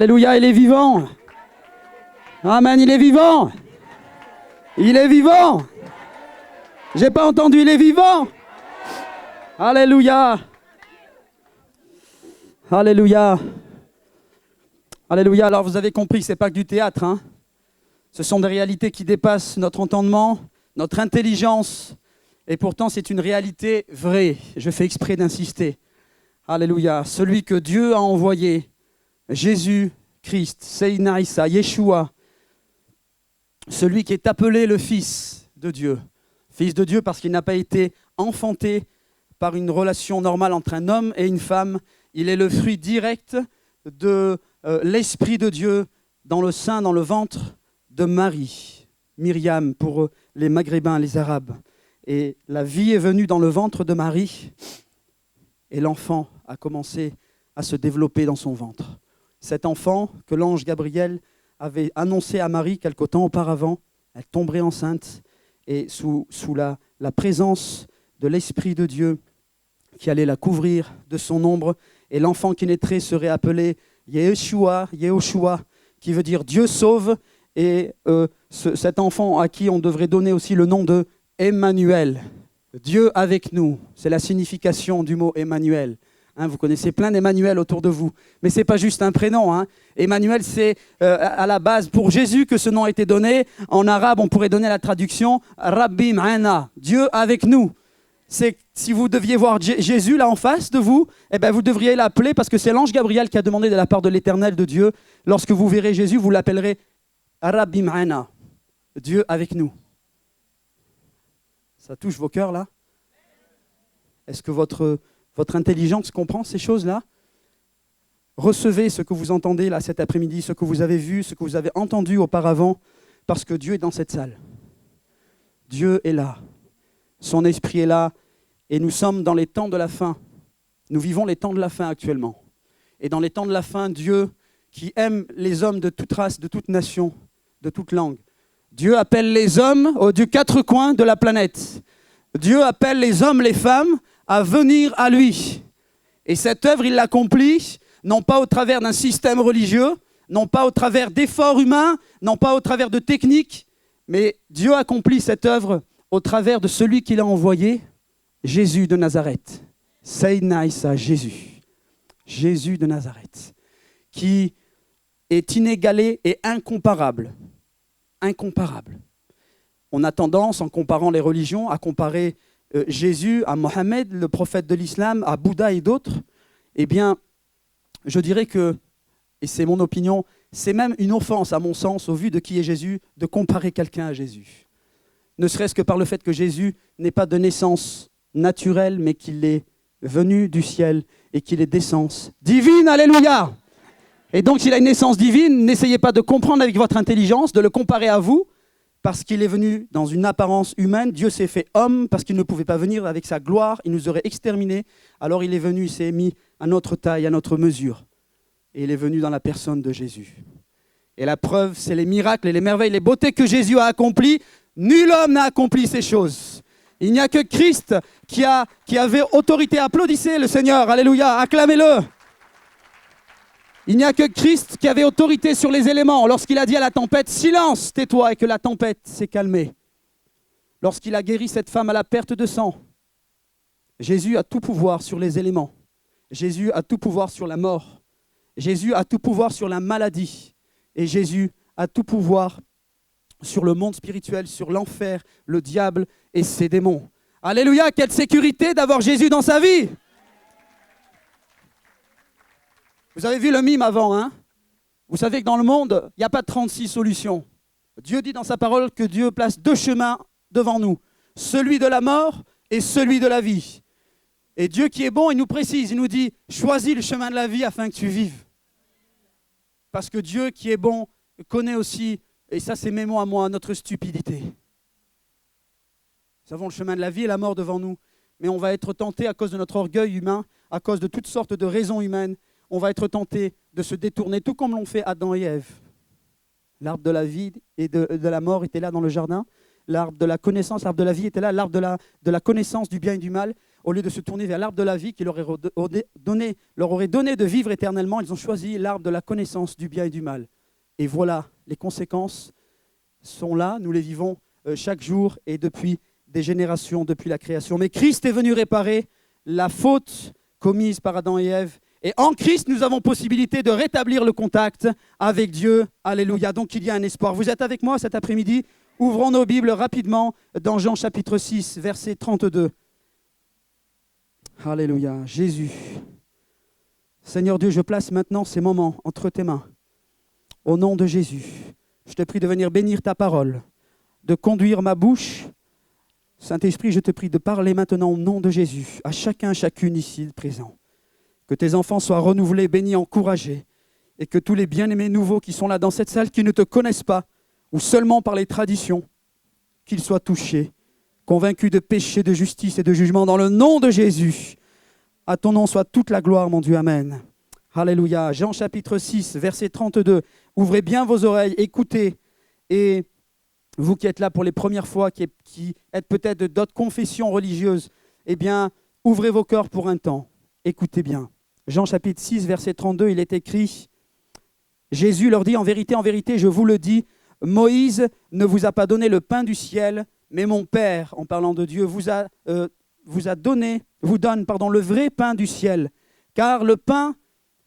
Alléluia, il est vivant. Amen, il est vivant. Il est vivant. J'ai pas entendu, il est vivant. Alléluia. Alléluia. Alléluia. Alors vous avez compris, c'est pas que du théâtre, hein. Ce sont des réalités qui dépassent notre entendement, notre intelligence. Et pourtant, c'est une réalité vraie. Je fais exprès d'insister. Alléluia. Celui que Dieu a envoyé, Jésus-Christ, Seydina Issa, Yeshua, celui qui est appelé le Fils de Dieu. Fils de Dieu parce qu'il n'a pas été enfanté par une relation normale entre un homme et une femme. Il est le fruit direct de l'Esprit de Dieu dans le sein, dans le ventre de Marie, Myriam pour les Maghrébins, les Arabes. Et la vie est venue dans le ventre de Marie et l'enfant a commencé à se développer dans son ventre. Cet enfant que l'ange Gabriel avait annoncé à Marie quelque temps auparavant, elle tomberait enceinte et sous la présence de l'Esprit de Dieu qui allait la couvrir de son ombre, et l'enfant qui naîtrait serait appelé Yehoshua, qui veut dire Dieu sauve, et cet enfant à qui on devrait donner aussi le nom de Emmanuel, Dieu avec nous, c'est la signification du mot Emmanuel. Hein, vous connaissez plein d'Emmanuel autour de vous, mais ce n'est pas juste un prénom. Hein. Emmanuel, c'est à la base pour Jésus que ce nom a été donné. En arabe, on pourrait donner la traduction Rabbi Ma'ana, Dieu avec nous. C'est si vous deviez voir Jésus là en face de vous, eh ben vous devriez l'appeler, parce que c'est l'ange Gabriel qui a demandé de la part de l'Éternel de Dieu, lorsque vous verrez Jésus, vous l'appellerez Rabbi Ma'ana, Dieu avec nous. Ça touche vos cœurs là? Est-ce que votre intelligence comprend ces choses-là? Recevez ce que vous entendez là cet après-midi, ce que vous avez vu, ce que vous avez entendu auparavant, parce que Dieu est dans cette salle. Dieu est là. Son esprit est là. Et nous sommes dans les temps de la fin. Nous vivons les temps de la fin actuellement. Et dans les temps de la fin, Dieu, qui aime les hommes de toute race, de toute nation, de toute langue, Dieu appelle les hommes des quatre coins de la planète. Dieu appelle les hommes, les femmes, à venir à lui. Et cette œuvre, il l'accomplit, non pas au travers d'un système religieux, non pas au travers d'efforts humains, non pas au travers de techniques, mais Dieu accomplit cette œuvre au travers de celui qu'il a envoyé, Jésus de Nazareth. Seydina Issa, Jésus. Jésus de Nazareth, qui est inégalé et incomparable. Incomparable. On a tendance, en comparant les religions, à comparer Jésus à Mohammed, le prophète de l'islam, à Bouddha et d'autres. Eh bien, je dirais que, et c'est mon opinion, c'est même une offense, à mon sens, au vu de qui est Jésus, de comparer quelqu'un à Jésus. Ne serait-ce que par le fait que Jésus n'est pas de naissance naturelle, mais qu'il est venu du ciel et qu'il est d'essence divine. Alléluia! Et donc, s'il a une naissance divine, n'essayez pas de comprendre avec votre intelligence, de le comparer à vous, parce qu'il est venu dans une apparence humaine. Dieu s'est fait homme parce qu'il ne pouvait pas venir avec sa gloire, il nous aurait exterminés. Alors il est venu, il s'est mis à notre taille, à notre mesure. Et il est venu dans la personne de Jésus. Et la preuve, c'est les miracles et les merveilles, les beautés que Jésus a accomplies. Nul homme n'a accompli ces choses. Il n'y a que Christ qui avait autorité. Applaudissez le Seigneur, alléluia, acclamez-le. Il n'y a que Christ qui avait autorité sur les éléments. Lorsqu'il a dit à la tempête, silence, tais-toi, et que la tempête s'est calmée. Lorsqu'il a guéri cette femme à la perte de sang, Jésus a tout pouvoir sur les éléments. Jésus a tout pouvoir sur la mort. Jésus a tout pouvoir sur la maladie. Et Jésus a tout pouvoir sur le monde spirituel, sur l'enfer, le diable et ses démons. Alléluia, quelle sécurité d'avoir Jésus dans sa vie! Vous avez vu le mime avant, hein? Vous savez que dans le monde, il n'y a pas de 36 solutions. Dieu dit dans sa parole que Dieu place deux chemins devant nous, celui de la mort et celui de la vie. Et Dieu qui est bon, il nous précise, il nous dit, choisis le chemin de la vie afin que tu vives. Parce que Dieu qui est bon connaît aussi, et ça c'est mes mots à moi, notre stupidité. Nous avons le chemin de la vie et la mort devant nous, mais on va être tenté à cause de notre orgueil humain, à cause de toutes sortes de raisons humaines, on va être tenté de se détourner, tout comme l'ont fait Adam et Ève. L'arbre de la vie et de la mort était là dans le jardin. L'arbre de la connaissance, l'arbre de la vie était là. L'arbre de la connaissance du bien et du mal. au lieu de se tourner vers l'arbre de la vie qui leur aurait donné de vivre éternellement, ils ont choisi l'arbre de la connaissance du bien et du mal. Et voilà, les conséquences sont là, nous les vivons chaque jour et depuis des générations, depuis la création. Mais Christ est venu réparer la faute commise par Adam et Ève. Et en Christ, nous avons possibilité de rétablir le contact avec Dieu. Alléluia. Donc il y a un espoir. Vous êtes avec moi cet après-midi? Ouvrons nos Bibles rapidement dans Jean chapitre 6, verset 32. Alléluia. Jésus. Seigneur Dieu, je place maintenant ces moments entre tes mains. Au nom de Jésus, je te prie de venir bénir ta parole, de conduire ma bouche. Saint-Esprit, je te prie de parler maintenant au nom de Jésus, à chacun, chacune ici présent. Que tes enfants soient renouvelés, bénis, encouragés, et que tous les bien-aimés nouveaux qui sont là dans cette salle, qui ne te connaissent pas, ou seulement par les traditions, qu'ils soient touchés, convaincus de péché, de justice et de jugement, dans le nom de Jésus. À ton nom soit toute la gloire, mon Dieu. Amen. Alléluia. Jean chapitre 6, verset 32. Ouvrez bien vos oreilles, écoutez, et vous qui êtes là pour les premières fois, qui êtes peut-être d'autres confessions religieuses, eh bien, ouvrez vos cœurs pour un temps. Écoutez bien. Jean chapitre 6, verset 32, il est écrit, Jésus leur dit, en vérité, je vous le dis, Moïse ne vous a pas donné le pain du ciel, mais mon Père, en parlant de Dieu, vous donne le vrai pain du ciel. Car le pain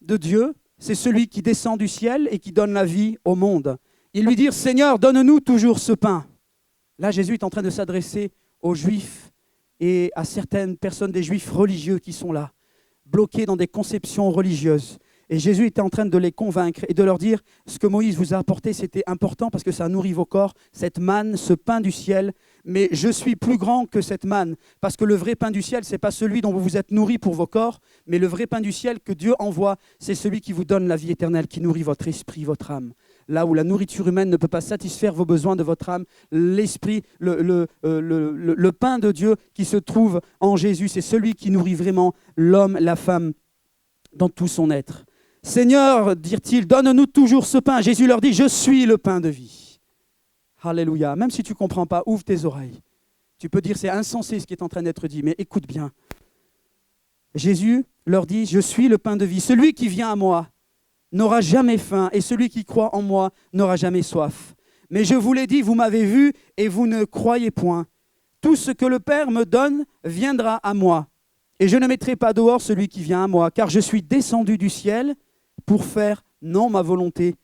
de Dieu, c'est celui qui descend du ciel et qui donne la vie au monde. Ils lui dirent, Seigneur, donne-nous toujours ce pain. Là, Jésus est en train de s'adresser aux Juifs et à certaines personnes des Juifs religieux qui sont là, bloqués dans des conceptions religieuses. Et Jésus était en train de les convaincre et de leur dire, ce que Moïse vous a apporté, c'était important parce que ça nourrit vos corps, cette manne, ce pain du ciel. Mais je suis plus grand que cette manne, parce que le vrai pain du ciel, ce n'est pas celui dont vous vous êtes nourris pour vos corps, mais le vrai pain du ciel que Dieu envoie, c'est celui qui vous donne la vie éternelle, qui nourrit votre esprit, votre âme. Là où la nourriture humaine ne peut pas satisfaire vos besoins de votre âme, l'esprit, le pain de Dieu qui se trouve en Jésus, c'est celui qui nourrit vraiment l'homme, la femme, dans tout son être. Seigneur, dirent-ils, donne-nous toujours ce pain. Jésus leur dit, je suis le pain de vie. Alléluia. Même si tu ne comprends pas, ouvre tes oreilles. Tu peux dire, c'est insensé ce qui est en train d'être dit, mais écoute bien. Jésus leur dit, je suis le pain de vie. Celui qui vient à moi n'aura jamais faim, et celui qui croit en moi n'aura jamais soif. Mais je vous l'ai dit, vous m'avez vu, et vous ne croyez point. Tout ce que le Père me donne viendra à moi. Et je ne mettrai pas dehors celui qui vient à moi, car je suis descendu du ciel pour faire non ma volonté,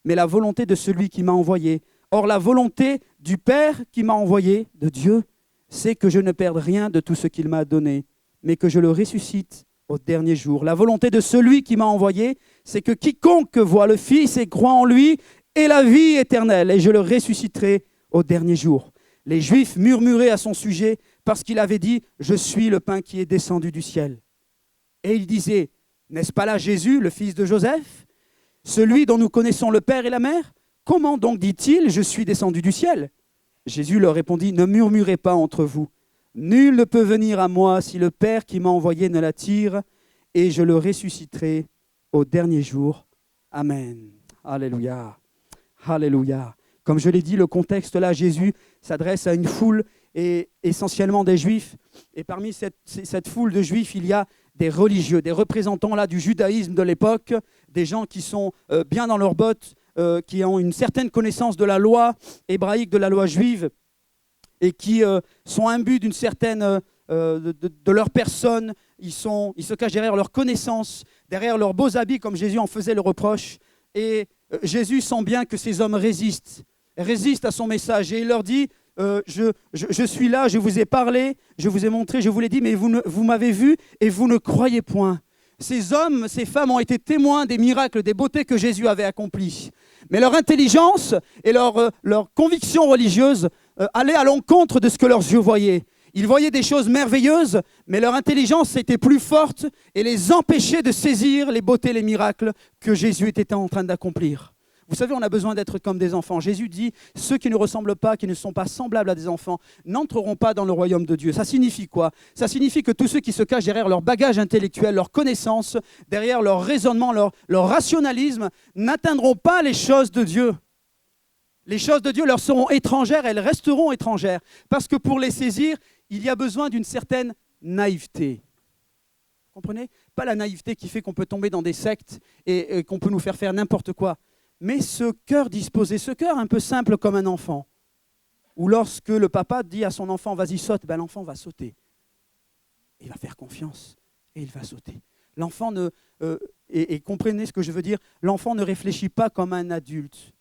mais la volonté de celui qui m'a envoyé. Or, la volonté du Père qui m'a envoyé, de Dieu, c'est que je ne perde rien de tout ce qu'il m'a donné, mais que je le ressuscite au dernier jour. La volonté de celui qui m'a envoyé, c'est que quiconque voit le Fils et croit en lui ait la vie éternelle, et je le ressusciterai au dernier jour. Les Juifs murmuraient à son sujet parce qu'il avait dit « Je suis le pain qui est descendu du ciel ». Et il disait « N'est-ce pas là Jésus, le fils de Joseph, celui dont nous connaissons le Père et la Mère? Comment donc dit-il « Je suis descendu du ciel » Jésus leur répondit « Ne murmurez pas entre vous. Nul ne peut venir à moi si le Père qui m'a envoyé ne l'attire, et je le ressusciterai au dernier jour. Amen. » Alléluia. Alléluia. Comme je l'ai dit, le contexte là, Jésus s'adresse à une foule et essentiellement des Juifs. Et parmi cette foule de Juifs, il y a des religieux, des représentants là du judaïsme de l'époque, des gens qui sont bien dans leurs bottes, qui ont une certaine connaissance de la loi hébraïque, de la loi juive, et qui sont imbus d'une certaine de leur personne. Ils se cachent derrière leur connaissance, derrière leurs beaux habits, comme Jésus en faisait le reproche. Et Jésus sent bien que ces hommes résistent à son message. Et il leur dit, je suis là, je vous ai parlé, je vous ai montré, je vous l'ai dit, mais vous m'avez vu et vous ne croyez point. Ces hommes, ces femmes ont été témoins des miracles, des beautés que Jésus avait accomplies. Mais leur intelligence et leur conviction religieuse allaient à l'encontre de ce que leurs yeux voyaient. Ils voyaient des choses merveilleuses, mais leur intelligence était plus forte et les empêchait de saisir les beautés, les miracles que Jésus était en train d'accomplir. Vous savez, on a besoin d'être comme des enfants. Jésus dit, ceux qui ne ressemblent pas, qui ne sont pas semblables à des enfants, n'entreront pas dans le royaume de Dieu. Ça signifie quoi? Ça signifie que tous ceux qui se cachent derrière leur bagage intellectuel, leur connaissance, derrière leur raisonnement, leur rationalisme, n'atteindront pas les choses de Dieu. Les choses de Dieu leur seront étrangères, elles resteront étrangères. Parce que pour les saisir, il y a besoin d'une certaine naïveté. Comprenez? Pas la naïveté qui fait qu'on peut tomber dans des sectes et qu'on peut nous faire n'importe quoi. Mais ce cœur disposé, ce cœur un peu simple comme un enfant, où lorsque le papa dit à son enfant, vas-y saute, ben l'enfant va sauter. Il va faire confiance et il va sauter. L'enfant et comprenez ce que je veux dire, l'enfant ne réfléchit pas comme un adulte.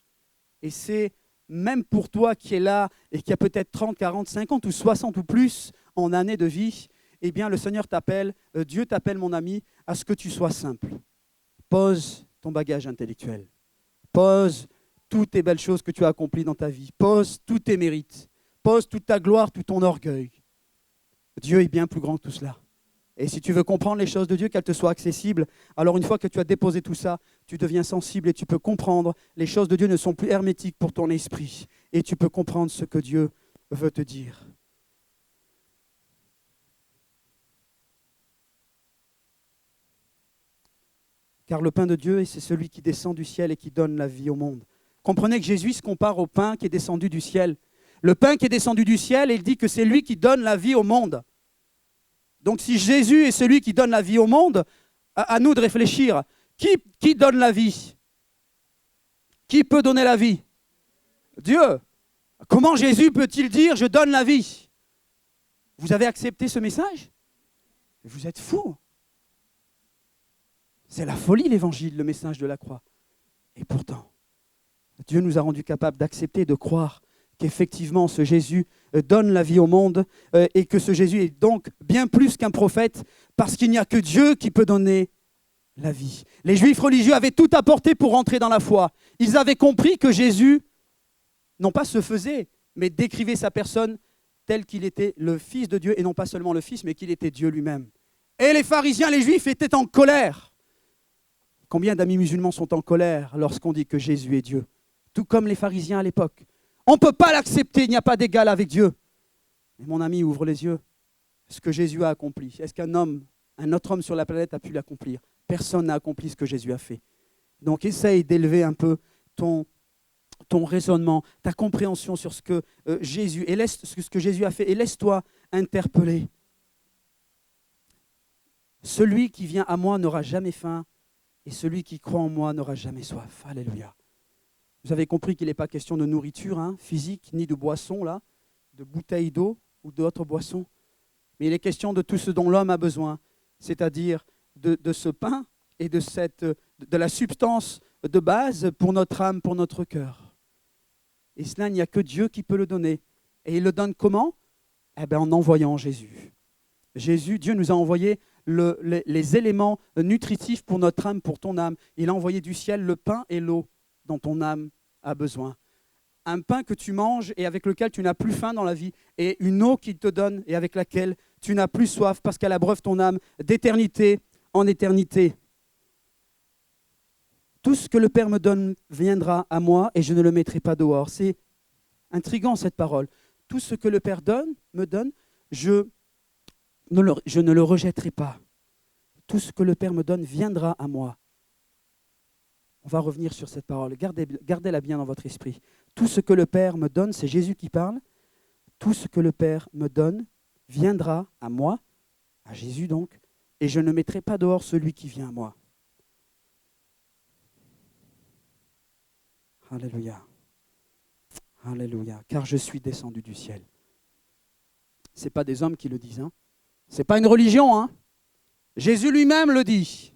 Et c'est même pour toi qui es là et qui a peut-être 30, 40, 50 ou 60 ou plus en années de vie, eh bien le Seigneur t'appelle, Dieu t'appelle mon ami, à ce que tu sois simple. Pose ton bagage intellectuel. Pose toutes tes belles choses que tu as accomplies dans ta vie. Pose tous tes mérites. Pose toute ta gloire, tout ton orgueil. Dieu est bien plus grand que tout cela. Et si tu veux comprendre les choses de Dieu, qu'elles te soient accessibles, alors une fois que tu as déposé tout ça, tu deviens sensible et tu peux comprendre. Les choses de Dieu ne sont plus hermétiques pour ton esprit. Et tu peux comprendre ce que Dieu veut te dire. Car le pain de Dieu, c'est celui qui descend du ciel et qui donne la vie au monde. Comprenez que Jésus se compare au pain qui est descendu du ciel. Le pain qui est descendu du ciel, il dit que c'est lui qui donne la vie au monde. Donc si Jésus est celui qui donne la vie au monde, à nous de réfléchir. Qui donne la vie? Qui peut donner la vie? Dieu. Comment Jésus peut-il dire « je donne la vie » ? Vous avez accepté ce message? Vous êtes fous. C'est la folie l'évangile, le message de la croix. Et pourtant, Dieu nous a rendus capables d'accepter, de croire qu'effectivement ce Jésus donne la vie au monde et que ce Jésus est donc bien plus qu'un prophète parce qu'il n'y a que Dieu qui peut donner la vie. Les Juifs religieux avaient tout apporté pour rentrer dans la foi. Ils avaient compris que Jésus, non pas se faisait, mais décrivait sa personne tel qu'il était le Fils de Dieu et non pas seulement le Fils, mais qu'il était Dieu lui-même. Et les pharisiens, les Juifs étaient en colère. Combien d'amis musulmans sont en colère lorsqu'on dit que Jésus est Dieu? Tout comme les pharisiens à l'époque. On ne peut pas l'accepter, il n'y a pas d'égal avec Dieu. Mais mon ami, ouvre les yeux. Ce que Jésus a accompli, est-ce un autre homme sur la planète a pu l'accomplir? Personne n'a accompli ce que Jésus a fait. Donc essaye d'élever un peu ton raisonnement, ta compréhension sur ce que Jésus a fait et laisse-toi interpeller. Celui qui vient à moi n'aura jamais faim et celui qui croit en moi n'aura jamais soif. Alléluia. Vous avez compris qu'il n'est pas question de nourriture physique, ni de boisson, là, de bouteilles d'eau ou d'autres boissons. Mais il est question de tout ce dont l'homme a besoin, c'est-à-dire de ce pain et de la substance de base pour notre âme, pour notre cœur. Et cela, il n'y a que Dieu qui peut le donner. Et il le donne comment? En envoyant Jésus. Dieu nous a envoyé les éléments nutritifs pour notre âme, pour ton âme. Il a envoyé du ciel le pain et l'eau dont ton âme a besoin. Un pain que tu manges et avec lequel tu n'as plus faim dans la vie, et une eau qu'il te donne et avec laquelle tu n'as plus soif parce qu'elle abreuve ton âme d'éternité en éternité. Tout ce que le Père me donne viendra à moi et je ne le mettrai pas dehors. C'est intriguant cette parole. Tout ce que le Père me donne, je ne le rejetterai pas. Tout ce que le Père me donne viendra à moi. On va revenir sur cette parole. Gardez-la bien dans votre esprit. Tout ce que le Père me donne, c'est Jésus qui parle. Tout ce que le Père me donne viendra à moi, à Jésus donc, et je ne mettrai pas dehors celui qui vient à moi. Alléluia. Alléluia. Car je suis descendu du ciel. Ce n'est pas des hommes qui le disent. Ce n'est pas une religion. Jésus lui-même le dit.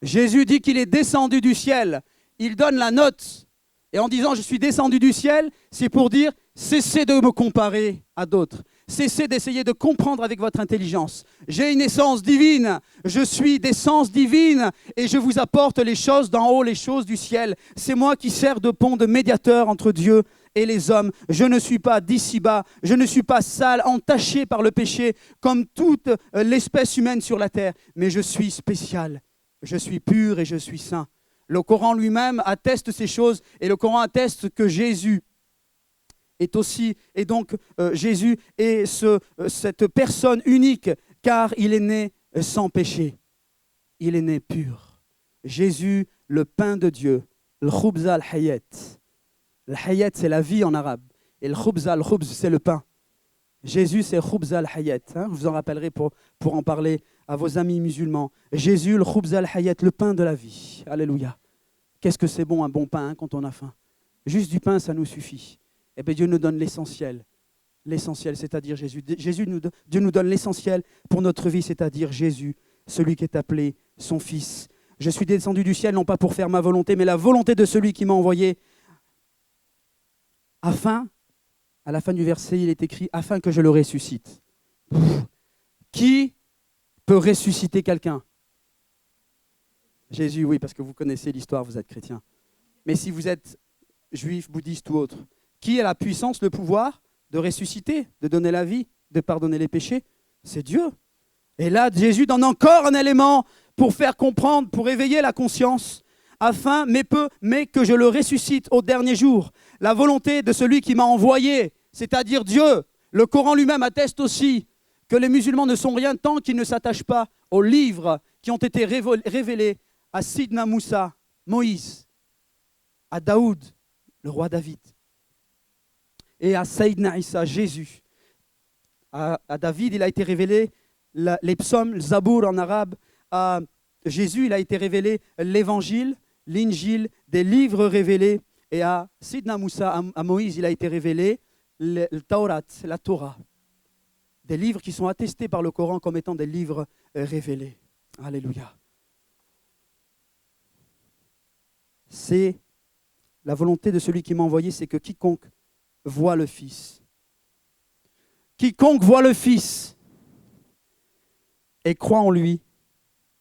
Jésus dit qu'il est descendu du ciel. Il donne la note. Et en disant « je suis descendu du ciel », c'est pour dire « cessez de me comparer à d'autres. Cessez d'essayer de comprendre avec votre intelligence. J'ai une essence divine. Je suis d'essence divine. Et je vous apporte les choses d'en haut, les choses du ciel. C'est moi qui sers de pont, de médiateur entre Dieu et les hommes. Je ne suis pas d'ici-bas. Je ne suis pas sale, entaché par le péché, comme toute l'espèce humaine sur la terre. Mais je suis spécial. Je suis pur et je suis saint. Le Coran lui-même atteste ces choses et le Coran atteste que Jésus est aussi, et donc Jésus est cette personne unique car il est né sans péché. Il est né pur. Jésus, le pain de Dieu, le khubza al-hayat. Le hayat, c'est la vie en arabe. Et le khubza, c'est le pain. Jésus, c'est Khubz al-Hayat. Je vous en rappellerai pour en parler à vos amis musulmans. Jésus, le Khubz al-Hayat, le pain de la vie. Alléluia. Qu'est-ce que c'est bon, un bon pain quand on a faim? Juste du pain, ça nous suffit. Eh bien, Dieu nous donne l'essentiel. L'essentiel, c'est-à-dire Jésus. Dieu nous donne l'essentiel pour notre vie, c'est-à-dire Jésus, celui qui est appelé son Fils. Je suis descendu du ciel, non pas pour faire ma volonté, mais la volonté de celui qui m'a envoyé. Afin, à la fin du verset, il est écrit, afin que je le ressuscite. Qui peut ressusciter quelqu'un? Jésus, oui, parce que vous connaissez l'histoire, vous êtes chrétien. Mais si vous êtes juif, bouddhiste ou autre, qui a la puissance, le pouvoir de ressusciter, de donner la vie, de pardonner les péchés? C'est Dieu. Et là, Jésus donne encore un élément pour faire comprendre, pour éveiller la conscience, afin, mais que je le ressuscite au dernier jour. La volonté de celui qui m'a envoyé, c'est-à-dire Dieu. Le Coran lui-même atteste aussi que les musulmans ne sont rien tant qu'ils ne s'attachent pas aux livres qui ont été révélés à Sidna Moussa, Moïse, à Daoud, le roi David, et à Sayyidina Isa, Jésus. À David, il a été révélé les psaumes, le Zabour en arabe. À Jésus, il a été révélé l'évangile, l'injil, des livres révélés. Et à Sidna Moussa, à Moïse, il a été révélé le Taurat, la Torah. Des livres qui sont attestés par le Coran comme étant des livres révélés. Alléluia. C'est la volonté de celui qui m'a envoyé, c'est que quiconque voit le Fils, quiconque voit le Fils et croit en lui,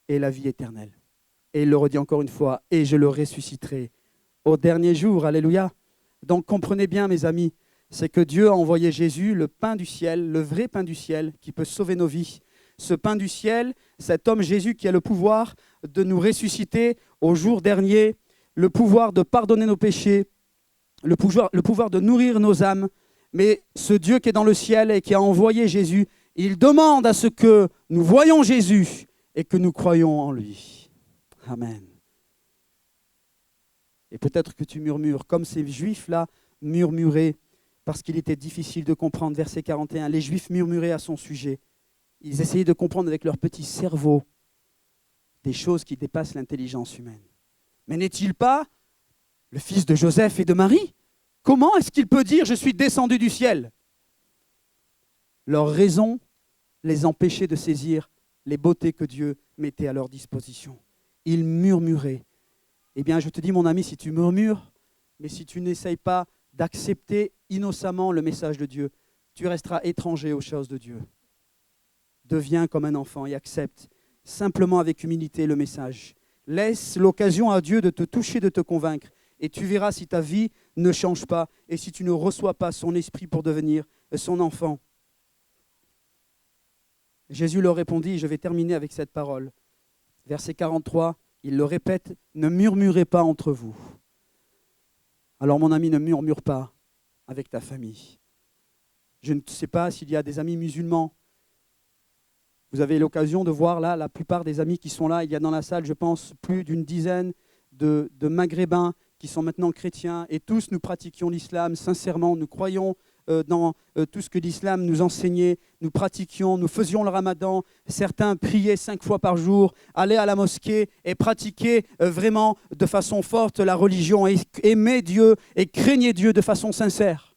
ait la vie éternelle. Et il le redit encore une fois, et je le ressusciterai au dernier jour. Alléluia. Donc comprenez bien, mes amis, c'est que Dieu a envoyé Jésus, le pain du ciel, le vrai pain du ciel, qui peut sauver nos vies. Ce pain du ciel, cet homme Jésus qui a le pouvoir de nous ressusciter au jour dernier, le pouvoir de pardonner nos péchés, le pouvoir de nourrir nos âmes. Mais ce Dieu qui est dans le ciel et qui a envoyé Jésus, il demande à ce que nous voyions Jésus et que nous croyions en lui. Amen. Et peut-être que tu murmures, comme ces Juifs-là murmuraient, parce qu'il était difficile de comprendre. Verset 41, les Juifs murmuraient à son sujet. Ils essayaient de comprendre avec leur petit cerveau des choses qui dépassent l'intelligence humaine. Mais n'est-il pas le fils de Joseph et de Marie? Comment est-ce qu'il peut dire « je suis descendu du ciel » Leur raison les empêchait de saisir les beautés que Dieu mettait à leur disposition. Ils murmuraient. Eh bien, je te dis, mon ami, si tu murmures, mais si tu n'essayes pas d'accepter innocemment le message de Dieu, tu resteras étranger aux choses de Dieu. Deviens comme un enfant et accepte simplement avec humilité le message. Laisse l'occasion à Dieu de te toucher, de te convaincre, et tu verras si ta vie ne change pas et si tu ne reçois pas son esprit pour devenir son enfant. Jésus leur répondit, je vais terminer avec cette parole. Verset 43, il le répète, ne murmurez pas entre vous. Alors mon ami, ne murmure pas avec ta famille. Je ne sais pas s'il y a des amis musulmans. Vous avez l'occasion de voir là, la plupart des amis qui sont là, il y a dans la salle, je pense, plus d'une dizaine de Maghrébins qui sont maintenant chrétiens, et tous nous pratiquions l'islam sincèrement, nous croyons dans tout ce que l'islam nous enseignait, nous pratiquions, nous faisions le ramadan, certains priaient 5 fois par jour, allaient à la mosquée et pratiquaient vraiment de façon forte la religion, et aimaient Dieu et craignaient Dieu de façon sincère.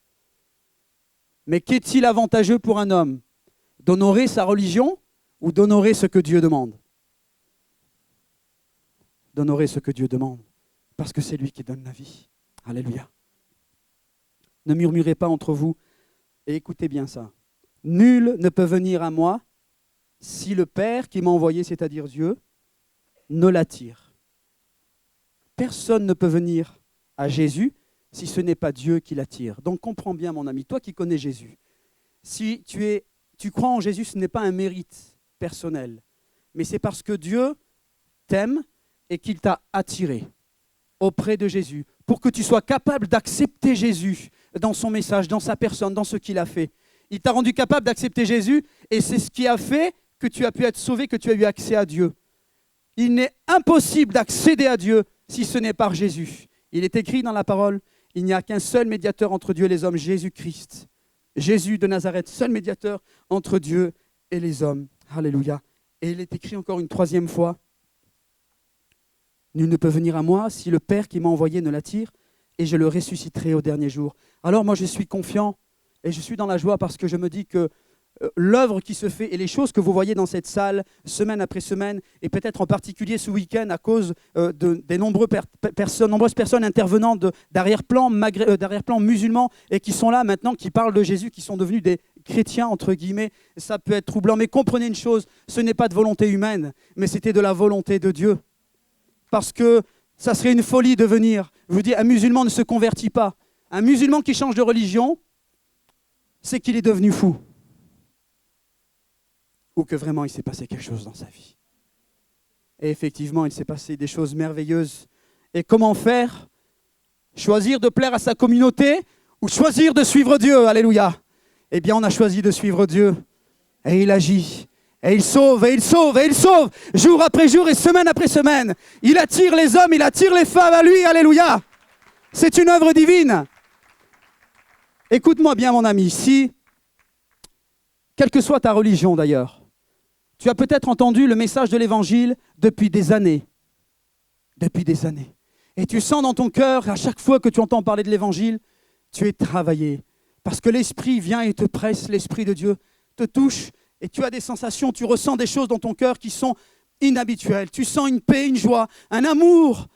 Mais qu'est-il avantageux pour un homme d'honorer sa religion ou d'honorer ce que Dieu demande? D'honorer ce que Dieu demande, parce que c'est lui qui donne la vie. Alléluia. Ne murmurez pas entre vous, et écoutez bien ça. Nul ne peut venir à moi si le Père qui m'a envoyé, c'est-à-dire Dieu, ne l'attire. Personne ne peut venir à Jésus si ce n'est pas Dieu qui l'attire. Donc comprends bien, mon ami, toi qui connais Jésus, si tu crois en Jésus, ce n'est pas un mérite personnel, mais c'est parce que Dieu t'aime et qu'il t'a attiré auprès de Jésus, pour que tu sois capable d'accepter Jésus dans son message, dans sa personne, dans ce qu'il a fait. Il t'a rendu capable d'accepter Jésus, et c'est ce qui a fait que tu as pu être sauvé, que tu as eu accès à Dieu. Il n'est impossible d'accéder à Dieu si ce n'est par Jésus. Il est écrit dans la parole, il n'y a qu'un seul médiateur entre Dieu et les hommes, Jésus-Christ. Jésus de Nazareth, seul médiateur entre Dieu et les hommes. Alléluia. Et il est écrit encore une troisième fois, « Nul ne peut venir à moi si le Père qui m'a envoyé ne l'attire, et je le ressusciterai au dernier jour. » Alors moi je suis confiant et je suis dans la joie parce que je me dis que l'œuvre qui se fait et les choses que vous voyez dans cette salle, semaine après semaine, et peut-être en particulier ce week-end à cause des nombreuses personnes intervenant d'arrière-plan musulmans et qui sont là maintenant, qui parlent de Jésus, qui sont devenus des chrétiens, entre guillemets, ça peut être troublant. Mais comprenez une chose, ce n'est pas de volonté humaine, mais c'était de la volonté de Dieu. Parce que ça serait une folie de venir. Je vous dis, un musulman ne se convertit pas. Un musulman qui change de religion, c'est qu'il est devenu fou. Ou que vraiment il s'est passé quelque chose dans sa vie. Et effectivement, il s'est passé des choses merveilleuses. Et comment faire? Choisir de plaire à sa communauté ou choisir de suivre Dieu? Alléluia. Eh bien, on a choisi de suivre Dieu. Et il agit. Et il sauve, et il sauve, et il sauve. Jour après jour et semaine après semaine. Il attire les hommes, il attire les femmes à lui. Alléluia. C'est une œuvre divine. Écoute-moi bien, mon ami. Si, quelle que soit ta religion d'ailleurs, tu as peut-être entendu le message de l'Évangile depuis des années. Depuis des années. Et tu sens dans ton cœur, à chaque fois que tu entends parler de l'Évangile, tu es travaillé. Parce que l'Esprit vient et te presse, l'Esprit de Dieu te touche et tu as des sensations, tu ressens des choses dans ton cœur qui sont inhabituelles. Tu sens une paix, une joie, un amour.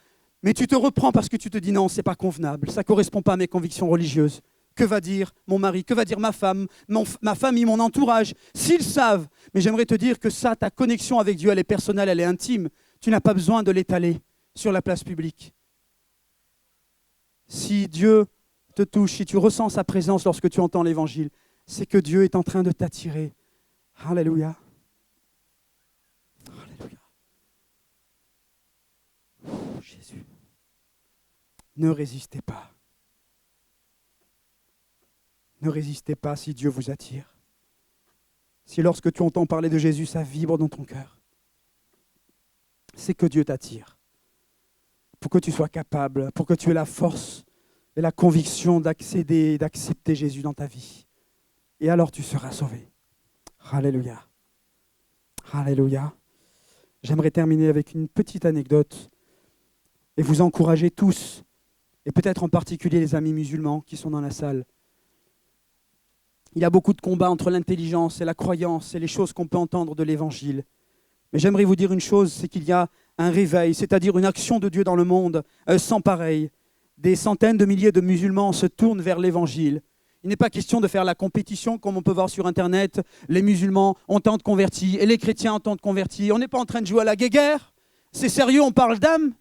Mais tu te reprends parce que tu te dis non, ce n'est pas convenable. Ça ne correspond pas à mes convictions religieuses. Que va dire mon mari? Que va dire ma femme, ma famille, mon entourage? S'ils savent, mais j'aimerais te dire que ça, ta connexion avec Dieu, elle est personnelle, elle est intime. Tu n'as pas besoin de l'étaler sur la place publique. Si Dieu te touche, si tu ressens sa présence lorsque tu entends l'Évangile, c'est que Dieu est en train de t'attirer. Alléluia. Alléluia. Jésus. Ne résistez pas. Ne résistez pas si Dieu vous attire. Si lorsque tu entends parler de Jésus, ça vibre dans ton cœur, c'est que Dieu t'attire. Pour que tu sois capable, pour que tu aies la force et la conviction d'accepter Jésus dans ta vie. Et alors tu seras sauvé. Alléluia. Alléluia. J'aimerais terminer avec une petite anecdote et vous encourager tous, et peut-être en particulier les amis musulmans qui sont dans la salle. Il y a beaucoup de combats entre l'intelligence et la croyance et les choses qu'on peut entendre de l'Évangile. Mais j'aimerais vous dire une chose, c'est qu'il y a un réveil, c'est-à-dire une action de Dieu dans le monde sans pareil. Des centaines de milliers de musulmans se tournent vers l'Évangile. Il n'est pas question de faire la compétition comme on peut voir sur Internet. Les musulmans ont tant de convertis et les chrétiens ont tant de convertis. On n'est pas en train de jouer à la guéguerre. C'est sérieux, on parle d'âme.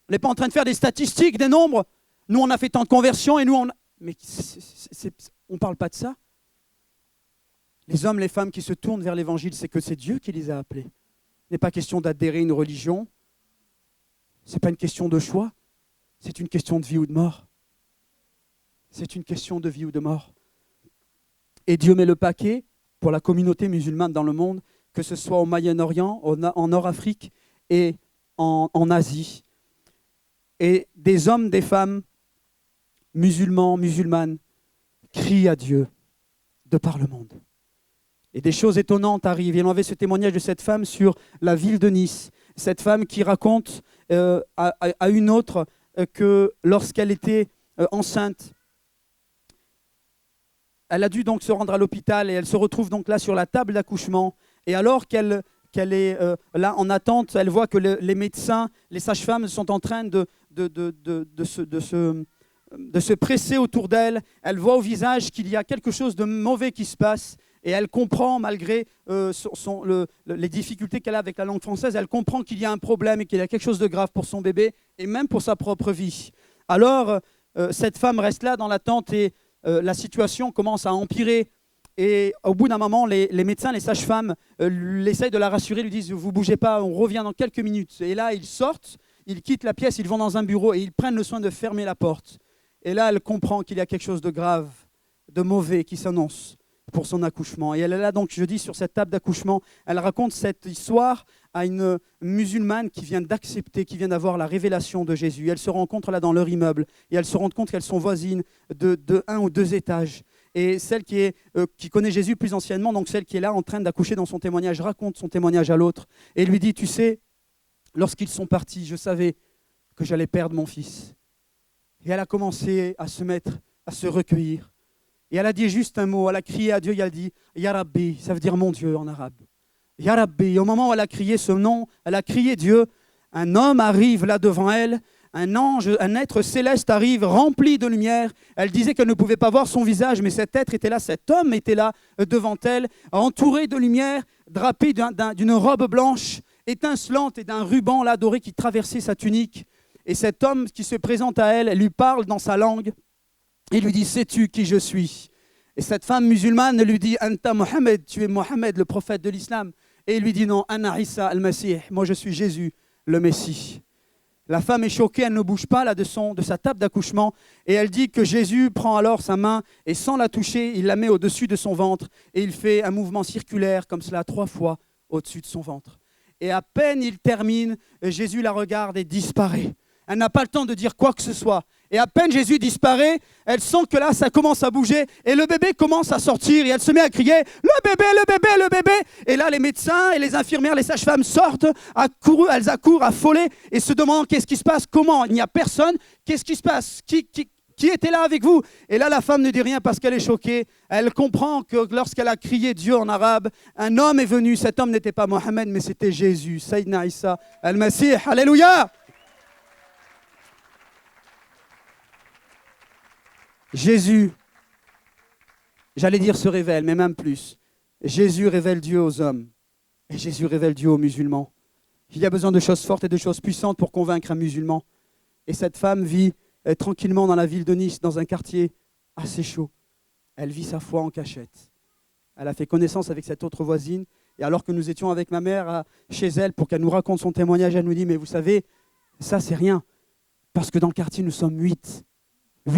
On n'est pas en train de faire des statistiques, des nombres. Nous, on a fait tant de conversions et nous, on a... Mais on ne parle pas de ça. Les hommes, les femmes qui se tournent vers l'Évangile, c'est que c'est Dieu qui les a appelés. Il n'est pas question d'adhérer à une religion. Ce n'est pas une question de choix. C'est une question de vie ou de mort. C'est une question de vie ou de mort. Et Dieu met le paquet pour la communauté musulmane dans le monde, que ce soit au Moyen-Orient, en Nord-Afrique et en Asie. Et des hommes, des femmes, musulmans, musulmanes, crient à Dieu de par le monde. Et des choses étonnantes arrivent. Il y avait ce témoignage de cette femme sur la ville de Nice. Cette femme qui raconte à une autre que lorsqu'elle était enceinte, elle a dû donc se rendre à l'hôpital et elle se retrouve donc là sur la table d'accouchement. Et alors qu'elle est là en attente, elle voit que les médecins, les sages-femmes sont en train de se presser autour d'elle. Elle voit au visage qu'il y a quelque chose de mauvais qui se passe. Et elle comprend, malgré les difficultés qu'elle a avec la langue française, elle comprend qu'il y a un problème et qu'il y a quelque chose de grave pour son bébé et même pour sa propre vie. Alors, cette femme reste là dans l'attente et la situation commence à empirer. Et au bout d'un moment, les médecins, les sages-femmes essayent de la rassurer, lui disent « Vous ne bougez pas, on revient dans quelques minutes ». Et là, ils sortent, ils quittent la pièce, ils vont dans un bureau et ils prennent le soin de fermer la porte. Et là, elle comprend qu'il y a quelque chose de grave, de mauvais qui s'annonce pour son accouchement. Et elle est là donc jeudi sur cette table d'accouchement. Elle raconte cette histoire à une musulmane qui vient d'accepter, qui vient d'avoir la révélation de Jésus. Elles se rencontrent là dans leur immeuble et elles se rendent compte qu'elles sont voisines de 1 ou 2 étages. et celle qui connaît Jésus plus anciennement, donc celle qui est là en train d'accoucher dans son témoignage, raconte son témoignage à l'autre et lui dit, tu sais, lorsqu'ils sont partis, je savais que j'allais perdre mon fils. Et elle a commencé à se mettre, à se recueillir. Et elle a dit juste un mot, elle a crié à Dieu, elle a dit « Ya Rabbi », ça veut dire « mon Dieu » en arabe. « Ya Rabbi », au moment où elle a crié ce nom, elle a crié Dieu, un homme arrive là devant elle, un ange, un être céleste arrive, rempli de lumière. Elle disait qu'elle ne pouvait pas voir son visage, mais cet être était là, cet homme était là devant elle, entouré de lumière, drapé d'une robe blanche, étincelante et d'un ruban là doré qui traversait sa tunique. Et cet homme qui se présente à elle, elle lui parle dans sa langue et lui dit « Sais-tu qui je suis ?» Et cette femme musulmane lui dit « Anta Mohammed, tu es Mohammed, le prophète de l'islam. » Et il lui dit « Non, Ana Isa al-Masih, moi je suis Jésus, le Messie. » La femme est choquée, elle ne bouge pas là de sa table d'accouchement et elle dit que Jésus prend alors sa main et sans la toucher, il la met au-dessus de son ventre et il fait un mouvement circulaire comme cela 3 fois au-dessus de son ventre. Et à peine il termine, Jésus la regarde et disparaît. Elle n'a pas le temps de dire quoi que ce soit. Et à peine Jésus disparaît, elle sent que là, ça commence à bouger. Et le bébé commence à sortir. Et elle se met à crier « Le bébé, le bébé, le bébé !» Et là, les médecins et les infirmières, les sages-femmes sortent, elles accourent, affolées, et se demandent qu'est-ce qui se passe, comment, il n'y a personne, qu'est-ce qui se passe, qui était là avec vous? Et là, la femme ne dit rien parce qu'elle est choquée. Elle comprend que lorsqu'elle a crié Dieu en arabe, un homme est venu. Cet homme n'était pas Mohammed, mais c'était Jésus, Sayyidina Isa al-Masih. Alléluia! Jésus, j'allais dire se révèle, mais même plus. Jésus révèle Dieu aux hommes et Jésus révèle Dieu aux musulmans. Il y a besoin de choses fortes et de choses puissantes pour convaincre un musulman. Et cette femme vit tranquillement dans la ville de Nice, dans un quartier assez chaud. Elle vit sa foi en cachette. Elle a fait connaissance avec cette autre voisine. Et alors que nous étions avec ma mère chez elle pour qu'elle nous raconte son témoignage, elle nous dit « Mais vous savez, ça c'est rien. Parce que dans le quartier, nous sommes 8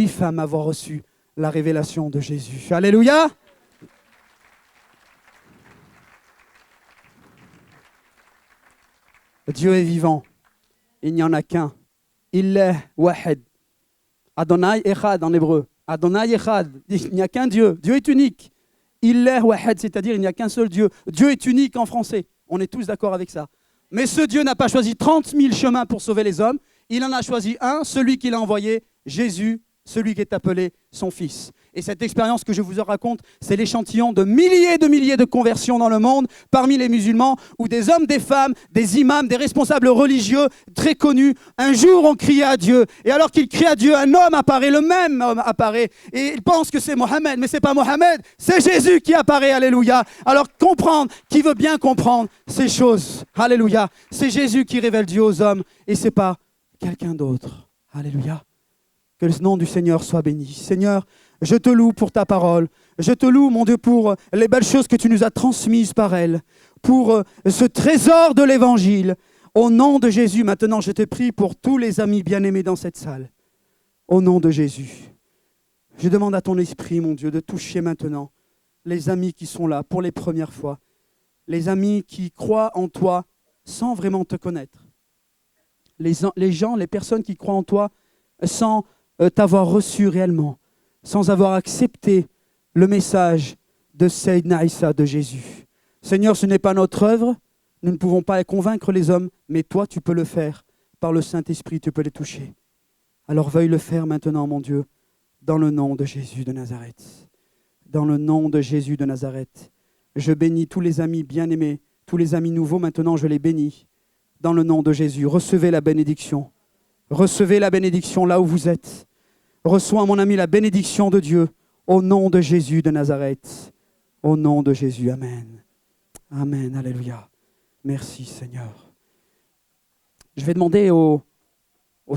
femmes à avoir reçu la révélation de Jésus. » Alléluia! Dieu est vivant. Il n'y en a qu'un. Illah Wahid. Adonai Echad en hébreu. Adonai Echad. Il n'y a qu'un Dieu. Dieu est unique. Illah Wahid, c'est-à-dire il n'y a qu'un seul Dieu. Dieu est unique en français. On est tous d'accord avec ça. Mais ce Dieu n'a pas choisi 30 000 chemins pour sauver les hommes. Il en a choisi un, celui qu'il a envoyé, Jésus, celui qui est appelé son Fils. Et cette expérience que je vous raconte, c'est l'échantillon de milliers de conversions dans le monde, parmi les musulmans, où des hommes, des femmes, des imams, des responsables religieux très connus, un jour ont crié à Dieu. Et alors qu'ils crient à Dieu, un homme apparaît, le même homme apparaît. Et ils pensent que c'est Mohammed, mais ce n'est pas Mohammed, c'est Jésus qui apparaît, alléluia. Alors comprendre, qui veut bien comprendre ces choses, alléluia. C'est Jésus qui révèle Dieu aux hommes, et ce n'est pas quelqu'un d'autre, alléluia. Que le nom du Seigneur soit béni. Seigneur, je te loue pour ta parole. Je te loue, mon Dieu, pour les belles choses que tu nous as transmises par elle, pour ce trésor de l'Évangile. Au nom de Jésus, maintenant, je te prie pour tous les amis bien-aimés dans cette salle. Au nom de Jésus. Je demande à ton esprit, mon Dieu, de toucher maintenant les amis qui sont là pour les premières fois. Les amis qui croient en toi sans vraiment te connaître. Les gens, les personnes qui croient en toi sans t'avoir reçu réellement, sans avoir accepté le message de Sayyidina Isa, de Jésus. Seigneur, ce n'est pas notre œuvre, nous ne pouvons pas convaincre les hommes, mais toi, tu peux le faire. Par le Saint-Esprit, tu peux les toucher. Alors veuille le faire maintenant, mon Dieu, dans le nom de Jésus de Nazareth. Dans le nom de Jésus de Nazareth. Je bénis tous les amis bien-aimés, tous les amis nouveaux, maintenant je les bénis. Dans le nom de Jésus, recevez la bénédiction. Recevez la bénédiction là où vous êtes. Reçois, mon ami, la bénédiction de Dieu au nom de Jésus de Nazareth. Au nom de Jésus, amen. Amen, alléluia. Merci Seigneur. Je vais demander aux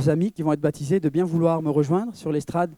amis qui vont être baptisés de bien vouloir me rejoindre sur l'estrade.